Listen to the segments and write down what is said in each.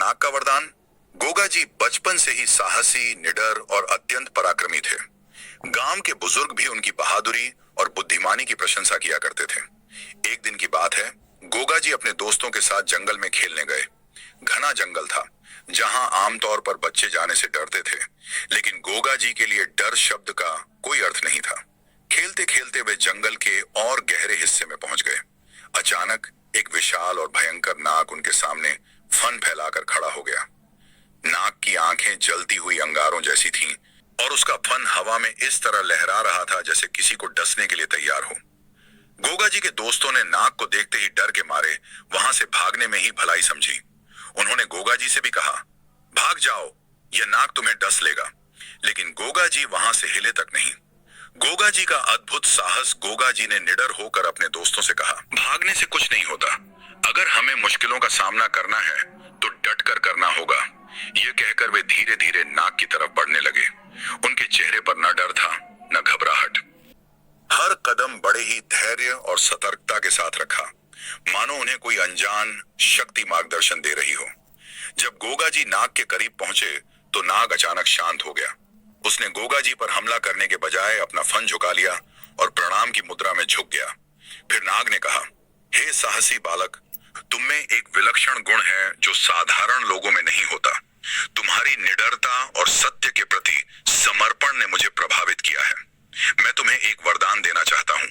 नाग का वरदान। गोगा जी बचपन से ही साहसी, निडर और अत्यंत पराक्रमी थे। गांव के बुजुर्ग भी उनकी बहादुरी और बुद्धिमानी की प्रशंसा किया करते थे। एक दिन की बात है, गोगा जी अपने दोस्तों के साथ जंगल में खेलने गए। घना जंगल था, जहां आमतौर पर बच्चे जाने से डरते थे, लेकिन गोगा जी के लिए डर शब्द का कोई अर्थ नहीं था। खेलते खेलते वे जंगल के और गहरे हिस्से में पहुंच गए। अचानक एक विशाल और भयंकर नाग उनके सामने फन फैलाकर खड़ा हो गया। नाग की आंखें जलती हुई अंगारों जैसी थीं और उसका फन हवा में इस तरह लहरा रहा था जैसे किसी को डसने के लिए तैयार हो। गोगा जी के दोस्तों ने नाग को देखते ही डर के मारे वहां से भागने में ही भलाई समझी। उन्होंने गोगा जी से भी कहा, भाग जाओ, यह नाग तुम्हें डस लेगा। लेकिन गोगा जी वहां से हिले तक नहीं। गोगा जी का अद्भुत साहस। गोगा जी ने निडर होकर अपने दोस्तों से कहा, भागने से कुछ नहीं होता। अगर हमें मुश्किलों का सामना करना है तो डट कर करना होगा। यह कहकर वे धीरे धीरे नाग की तरफ बढ़ने लगे। उनके चेहरे पर न डर था, न घबराहट। हर कदम बड़े ही धैर्य और सतर्कता के साथ रखा, मानो उन्हें कोई अनजान शक्ति मार्गदर्शन दे रही हो। जब गोगा जी नाग के करीब पहुंचे तो नाग अचानक शांत हो गया। उसने गोगा जी पर हमला करने के बजाय अपना फन झुका लिया और प्रणाम की मुद्रा में झुक गया। फिर नाग ने कहा, हे साहसी बालक, तुम में एक विलक्षण गुण है जो साधारण लोगों में नहीं होता। तुम्हारी निडरता और सत्य के प्रति समर्पण ने मुझे प्रभावित किया है। मैं तुम्हें एक वरदान देना चाहता हूं,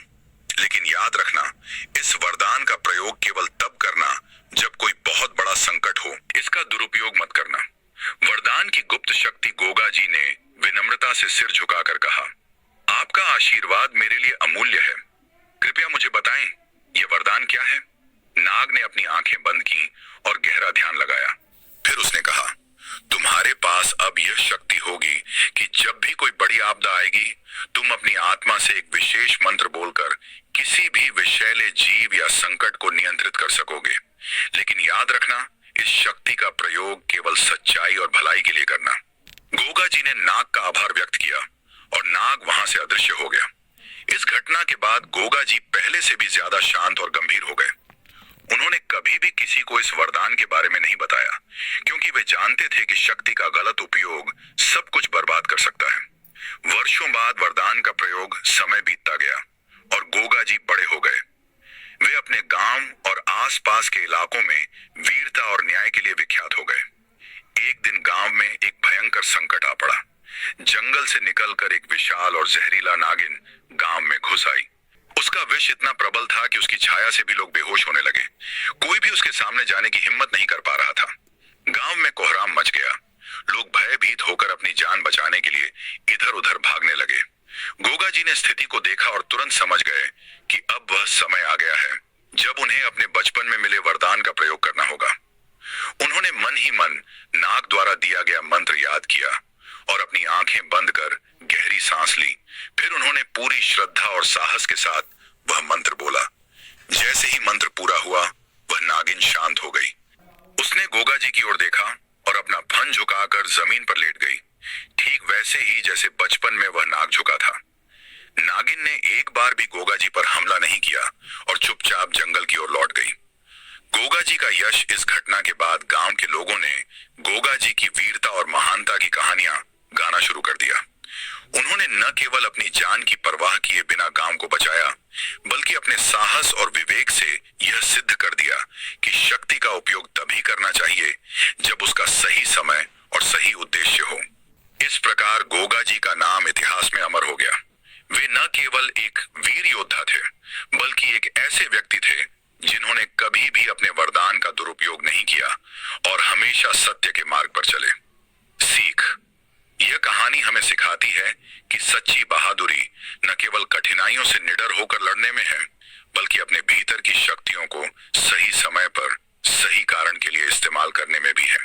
लेकिन याद रखना, इस वरदान का प्रयोग केवल तब करना जब कोई बहुत बड़ा संकट हो। इसका दुरुपयोग मत करना। वरदान की गुप्त शक्ति। गोगा जी ने विनम्रता से सिर झुकाकर कहा, आपका आशीर्वाद मेरे लिए अमूल्य है। कृपया मुझे बताएं, यह वरदान क्या है? नाग ने अपनी आंखें बंद की और गहरा ध्यान लगाया। फिर उसने कहा, तुम्हारे पास अब यह शक्ति होगी कि जब भी कोई बड़ी आपदा आएगी, तुम अपनी आत्मा से एक विशेष मंत्र बोलकर किसी भी विषैले जीव या संकट को नियंत्रित कर सकोगे। लेकिन याद रखना, इस शक्ति का प्रयोग केवल सच्चाई और भलाई के लिए करना। गोगा जी ने नाग का आभार व्यक्त किया और नाग वहां से अदृश्य हो गया। इस घटना के बाद गोगा जी पहले से भी ज्यादा शांत और गंभीर हो गए। उन्होंने कभी भी किसी को इस वरदान के बारे में नहीं बताया, क्योंकि वे जानते थे कि शक्ति का गलत उपयोग सब कुछ बर्बाद कर सकता है। वर्षों बाद वरदान का प्रयोग, समय बीतता गया और गोगा जी बड़े हो गए। वे अपने गांव और आसपास के इलाकों में वीरता और न्याय के लिए विख्यात हो गए। एक दिन गांव में एक भयंकर संकट आ पड़ा। जंगल से निकलकर एक विशाल और जहरीला नागिन गांव में घुस आई। उसका विष इतना प्रबल था कि उसकी छाया से भी लोग बेहोश होने लगे। कोई भी उसके सामने जाने की हिम्मत नहीं कर पा रहा था। गांव में कोहराम मच गया। लोग भयभीत होकर अपनी जान बचाने के लिए इधर उधर भागने लगे। गोगा जी ने स्थिति को देखा और तुरंत समझ गए कि अब वह समय आ गया है जब उन्हें अपने बचपन में मिले वरदान का प्रयोग करना होगा। उन्होंने मन ही मन नाग द्वारा दिया गया मंत्र याद किया और अपनी आंखें बंद कर गहरी सांस ली। फिर उन्होंने पूरी श्रद्धा और साहस के साथ वह मंत्र बोला। जैसे ही मंत्र पूरा हुआ, वह नागिन शांत हो गई। उसने गोगा जी की ओर देखा और अपना फन झुकाकर जमीन पर लेट गई, ठीक वैसे ही जैसे बचपन में वह नाग झुका था। नागिन ने एक बार भी गोगा जी पर हमला नहीं किया और चुपचाप जंगल की ओर लौट गई। गोगा जी का यश। इस घटना के बाद गांव के लोगों ने गोगा जी की वीरता और महानता की कहानियां गाना शुरू कर दिया। उन्होंने न केवल अपनी जान की परवाह किए बिना गांव को बचाया, बल्कि अपने साहस और विवेक से यह सिद्ध कर दिया कि शक्ति का उपयोग तभी करना चाहिए जब उसका सही समय और सही उद्देश्य हो। इस प्रकार गोगा जी का नाम इतिहास में अमर हो गया। वे न केवल एक वीर योद्धा थे, बल्कि एक ऐसे व्यक्ति थे जिन्होंने कभी भी अपने वरदान का दुरुपयोग नहीं किया और हमेशा सत्य के मार्ग पर चले। सीख। यह कहानी हमें सिखाती है कि सच्ची बहादुरी न केवल कठिनाइयों से निडर होकर लड़ने में है, बल्कि अपने भीतर की शक्तियों को सही समय पर सही कारण के लिए इस्तेमाल करने में भी है।